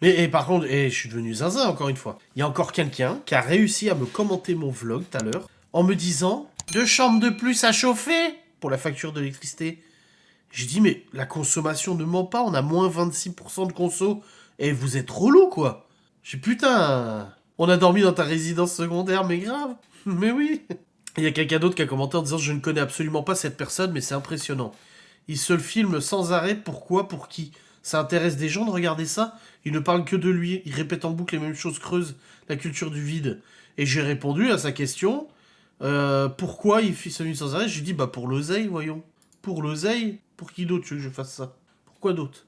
Et par contre, je suis devenu zinzin encore une fois. Il y a encore quelqu'un qui a réussi à me commenter mon vlog tout à l'heure en me disant 2 chambres de plus à chauffer pour la facture d'électricité. J'ai dit, mais la consommation ne ment pas, on a moins 26% de conso. Et vous êtes relou, quoi. J'ai dit, putain, on a dormi dans ta résidence secondaire, mais grave. Mais oui. Il y a quelqu'un d'autre qui a commenté en disant, je ne connais absolument pas cette personne, mais c'est impressionnant. Il se le filme sans arrêt, pourquoi, pour qui? Ça intéresse des gens de regarder ça? Il ne parle que de lui, il répète en boucle les mêmes choses creuses, la culture du vide. Et j'ai répondu à sa question, pourquoi il se filme sans arrêt? J'ai dit, bah pour l'oseille, voyons. Pour l'oseille? Pour qui d'autre tu veux que je fasse ça? Pourquoi d'autre?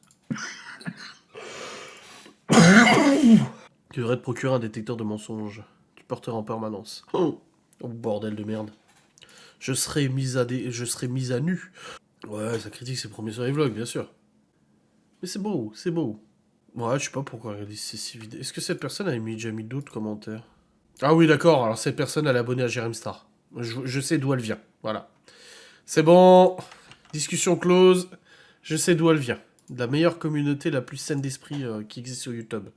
Tu devrais te procurer un détecteur de mensonges. Tu porteras en permanence. Oh, bordel de merde. Je serai je serai mise à nu. Ouais, ça critique ses premiers sur les vlogs, bien sûr. Mais c'est beau, c'est beau. Ouais, je sais pas pourquoi regarder ces 6 vidéos. Est-ce que cette personne a déjà mis d'autres commentaires? Ah oui, d'accord, alors cette personne, elle est abonnée à Jérém Star. Je sais d'où elle vient, voilà. C'est bon, discussion close. Je sais d'où elle vient. De la meilleure communauté, la plus saine d'esprit qui existe sur YouTube.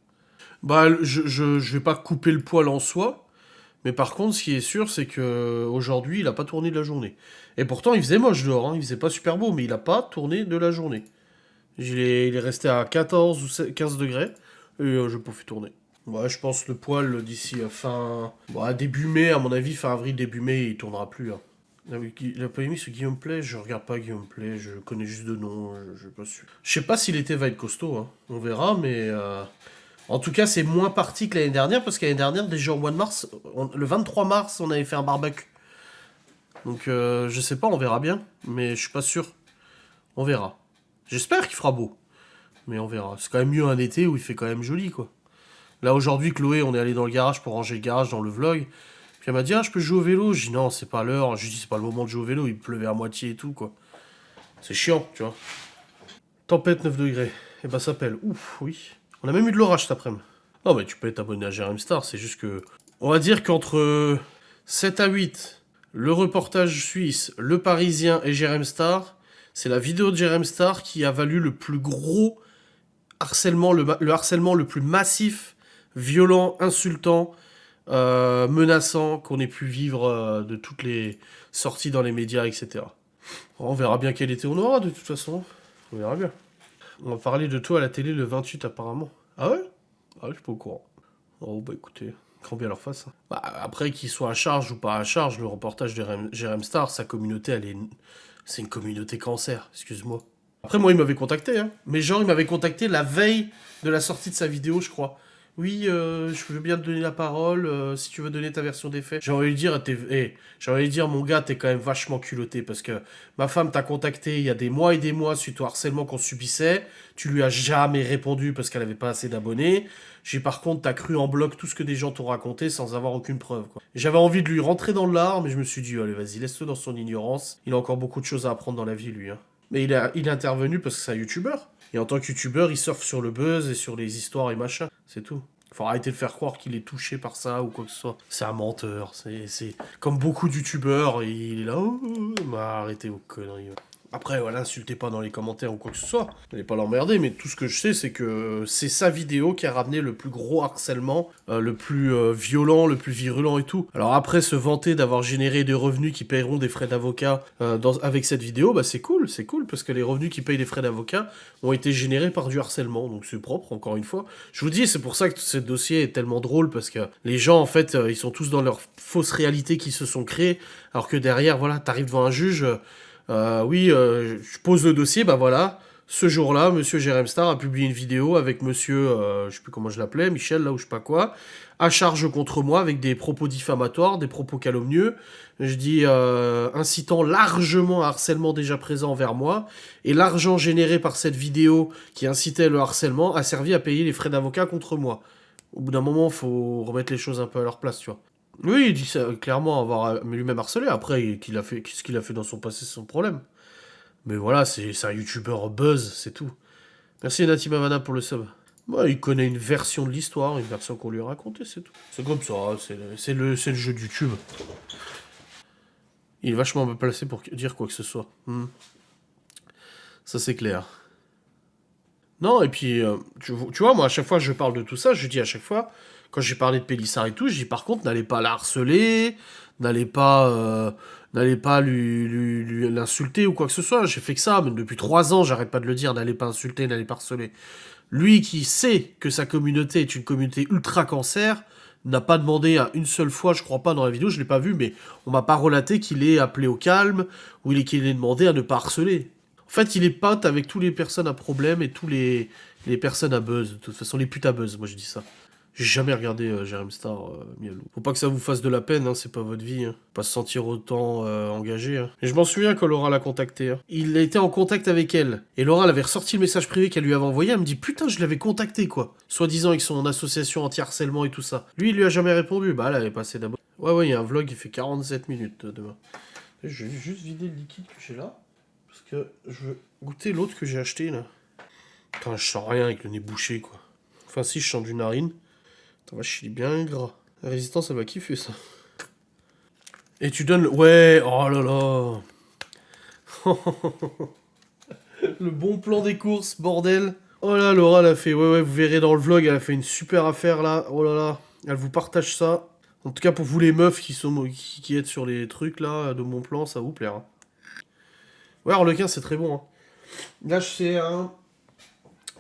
Bah, je vais pas couper le poil en soi, mais par contre, ce qui est sûr, c'est que aujourd'hui, il a pas tourné de la journée. Et pourtant, il faisait moche dehors, hein, il faisait pas super beau, mais il a pas tourné de la journée. Il est resté à 14 ou 15 degrés, et je pas fait tourner. Ouais, je pense le poil d'ici fin... Bah, début mai, à mon avis, fin avril, début mai, il tournera plus. Hein. La polémique sur Guillaume Play, je regarde pas Guillaume Play, je connais juste de nom, je pas su. Je sais pas si l'été va être costaud, hein. On verra, mais... En tout cas, c'est moins parti que l'année dernière, parce que l'année dernière, déjà au mois de mars, le 23 mars, on avait fait un barbecue. Donc, je sais pas, on verra bien, mais je suis pas sûr. On verra. J'espère qu'il fera beau, mais on verra. C'est quand même mieux un été où il fait quand même joli, quoi. Là, aujourd'hui, Chloé, on est allé dans le garage pour ranger le garage dans le vlog. Puis elle m'a dit, ah, je peux jouer au vélo. J'ai dit, non, c'est pas l'heure. Je lui ai dit, c'est pas le moment de jouer au vélo. Il pleuvait à moitié et tout, quoi. C'est chiant, tu vois. Tempête 9 degrés. Et bah, ça pèle. Ouf, oui. On a même eu de l'orage cet après-midi. Non, mais tu peux être abonné à Jérém Star. C'est juste que. On va dire qu'entre 7 à 8, le reportage suisse, le parisien et Jérém Star, c'est la vidéo de Jérém Star qui a valu le plus gros harcèlement, le harcèlement le plus massif, violent, insultant, menaçant qu'on ait pu vivre de toutes les sorties dans les médias, etc. On verra bien quel été on aura de toute façon. On verra bien. On va parler de toi à la télé le 28 apparemment. Ah ouais? Ah, je suis pas au courant. Oh bah écoutez, grand bien leur face. Hein. Bah, après qu'il soit à charge ou pas à charge, le reportage de Jérém Star, sa communauté, c'est une communauté cancer, excuse-moi. Après moi il m'avait contacté, hein. Mais genre il m'avait contacté la veille de la sortie de sa vidéo, je crois. Oui, je veux bien te donner la parole, si tu veux donner ta version des faits. J'ai envie de dire, j'ai envie de dire, mon gars, t'es quand même vachement culotté, parce que ma femme t'a contacté il y a des mois et des mois suite au harcèlement qu'on subissait, tu lui as jamais répondu parce qu'elle avait pas assez d'abonnés, par contre, t'as cru en bloc tout ce que des gens t'ont raconté sans avoir aucune preuve, quoi. J'avais envie de lui rentrer dans l'art, mais je me suis dit, allez, vas-y, laisse-le dans son ignorance, il a encore beaucoup de choses à apprendre dans la vie, lui, hein. Mais il est intervenu parce que c'est un youtubeur. Et en tant que youtubeur, il surfe sur le buzz et sur les histoires et machin. C'est tout. Faut arrêter de faire croire qu'il est touché par ça ou quoi que ce soit. C'est un menteur. C'est comme beaucoup de youtubeurs. Il est là. Oh, bah, arrêtez vos conneries. Après, voilà, insultez pas dans les commentaires ou quoi que ce soit. N'allez pas l'emmerder, mais tout ce que je sais, c'est que c'est sa vidéo qui a ramené le plus gros harcèlement, le plus violent, le plus virulent et tout. Alors après, se vanter d'avoir généré des revenus qui paieront des frais d'avocat avec cette vidéo, bah c'est cool, parce que les revenus qui payent des frais d'avocat ont été générés par du harcèlement, donc c'est propre, encore une fois. Je vous dis, c'est pour ça que ce dossier est tellement drôle, parce que les gens, en fait, ils sont tous dans leur fausse réalité qu'ils se sont créés, alors que derrière, voilà, t'arrives devant un juge... oui, je pose le dossier, bah voilà. Ce jour-là, monsieur Jérém Star a publié une vidéo avec monsieur, je sais plus comment je l'appelais, Michel, là ou je sais pas quoi, à charge contre moi avec des propos diffamatoires, des propos calomnieux. Je dis incitant largement un harcèlement déjà présent envers moi. Et l'argent généré par cette vidéo qui incitait le harcèlement a servi à payer les frais d'avocat contre moi. Au bout d'un moment, faut remettre les choses un peu à leur place, tu vois. Oui, il dit ça, clairement avoir lui-même harcelé. Après, qu'est-ce qu'il a fait dans son passé, c'est son problème. Mais voilà, c'est un youtubeur buzz, c'est tout. Merci Nati Mavana pour le sub. Ouais, il connaît une version de l'histoire, une version qu'on lui a racontée, c'est tout. C'est comme ça, c'est le jeu de YouTube. Il est vachement mal placé pour dire quoi que ce soit. Ça c'est clair. Non, et puis, tu vois, moi, à chaque fois que je parle de tout ça, je dis à chaque fois, quand j'ai parlé de Pélissard et tout, je dis par contre, n'allez pas la harceler, n'allez pas, n'allez pas l'insulter ou quoi que ce soit. J'ai fait que ça, mais depuis 3 ans, j'arrête pas de le dire, n'allez pas insulter, n'allez pas harceler. Lui qui sait que sa communauté est une communauté ultra cancer, n'a pas demandé à une seule fois, je crois pas dans la vidéo, je l'ai pas vu, mais on m'a pas relaté qu'il ait appelé au calme, ou qu'il ait demandé à ne pas harceler. En fait, il est pote avec toutes les personnes à problème et tous les personnes à buzz. De toute façon, les putes à buzz, moi je dis ça. J'ai jamais regardé Jérém Star, Mialou. Faut pas que ça vous fasse de la peine, hein, c'est pas votre vie. Hein. Pas se sentir autant engagé. Hein. Et je m'en souviens quand Laura l'a contacté. Hein. Il a été en contact avec elle. Et Laura, elle avait ressorti le message privé qu'elle lui avait envoyé. Elle me dit putain, je l'avais contacté quoi. Soi-disant avec son association anti-harcèlement et tout ça. Lui, il lui a jamais répondu. Bah, elle avait passé d'abord. Ouais, il y a un vlog qui fait 47 minutes demain. Je vais juste vider le liquide que j'ai là. Parce que je veux goûter l'autre que j'ai acheté là. Putain, je sens rien avec le nez bouché quoi. Enfin, si, je sens du narine. Putain, vache, il est bien gras. La résistance, elle va kiffer ça. Et tu donnes le... Ouais, oh là là. Le bon plan des courses, bordel. Oh là, Laura, elle a fait... Ouais, vous verrez dans le vlog, elle a fait une super affaire là. Oh là là. Elle vous partage ça. En tout cas, pour vous les meufs qui êtes sur les trucs là, de mon plan, ça va vous plaire. Hein. Ouais, Harlequin, c'est très bon. Hein. Là, c'est un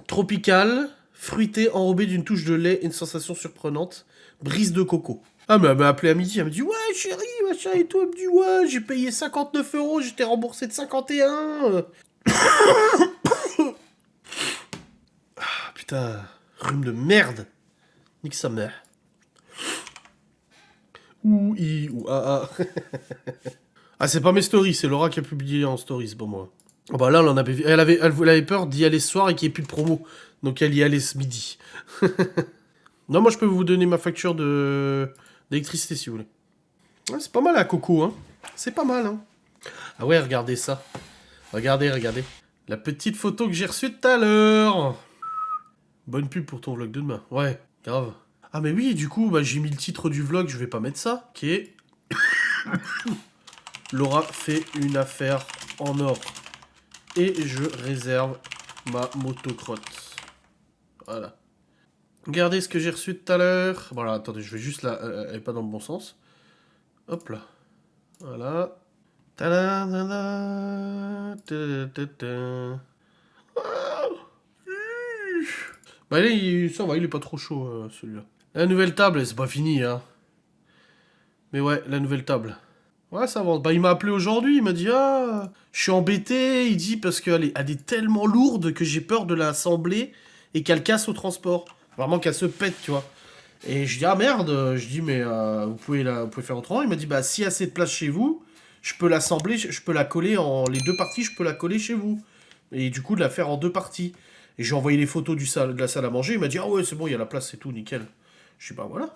tropical, fruité, enrobé d'une touche de lait et une sensation surprenante. Brise de coco. Ah, mais elle m'a appelé à midi, elle me dit ouais, chérie, machin et tout. Elle me dit ouais, j'ai payé 59 €, j'étais remboursé de 51. Ah, putain, rhume de merde. Nique sa mère. Ou ah. Ah, c'est pas mes stories, c'est Laura qui a publié en stories pour moi. Oh bah là, elle avait peur d'y aller ce soir et qu'il n'y ait plus de promo. Donc elle y allait ce midi. Non, moi je peux vous donner ma facture d'électricité si vous voulez. Ouais, c'est pas mal à Coco, hein. C'est pas mal, hein. Ah ouais, regardez ça. Regardez. La petite photo que j'ai reçue tout à l'heure. Bonne pub pour ton vlog de demain. Ouais, grave. Ah mais oui, du coup, bah, j'ai mis le titre du vlog, je vais pas mettre ça, qui est... Laura fait une affaire en or. Et je réserve ma motocrotte. Voilà. Regardez ce que j'ai reçu tout à l'heure. Voilà, attendez, je vais juste là... elle est pas dans le bon sens. Hop là. Voilà. Bah ça va, il est pas trop chaud celui-là. La nouvelle table, c'est pas fini, hein. Mais ouais, la nouvelle table. Ouais, ça avance. Bah il m'a appelé aujourd'hui, il m'a dit ah, je suis embêté, il dit parce elle est tellement lourde que j'ai peur de l'assembler et qu'elle casse au transport. Vraiment qu'elle se pète, tu vois. Et je dis ah merde, je dis mais vous pouvez faire autrement. Il m'a dit bah si y a assez de place chez vous, je peux l'assembler, je peux la coller en les deux parties, je peux la coller chez vous. Et du coup de la faire en deux parties. Et j'ai envoyé les photos de la salle à manger, il m'a dit ah ouais c'est bon, il y a la place, c'est tout, nickel. Je dis bah voilà.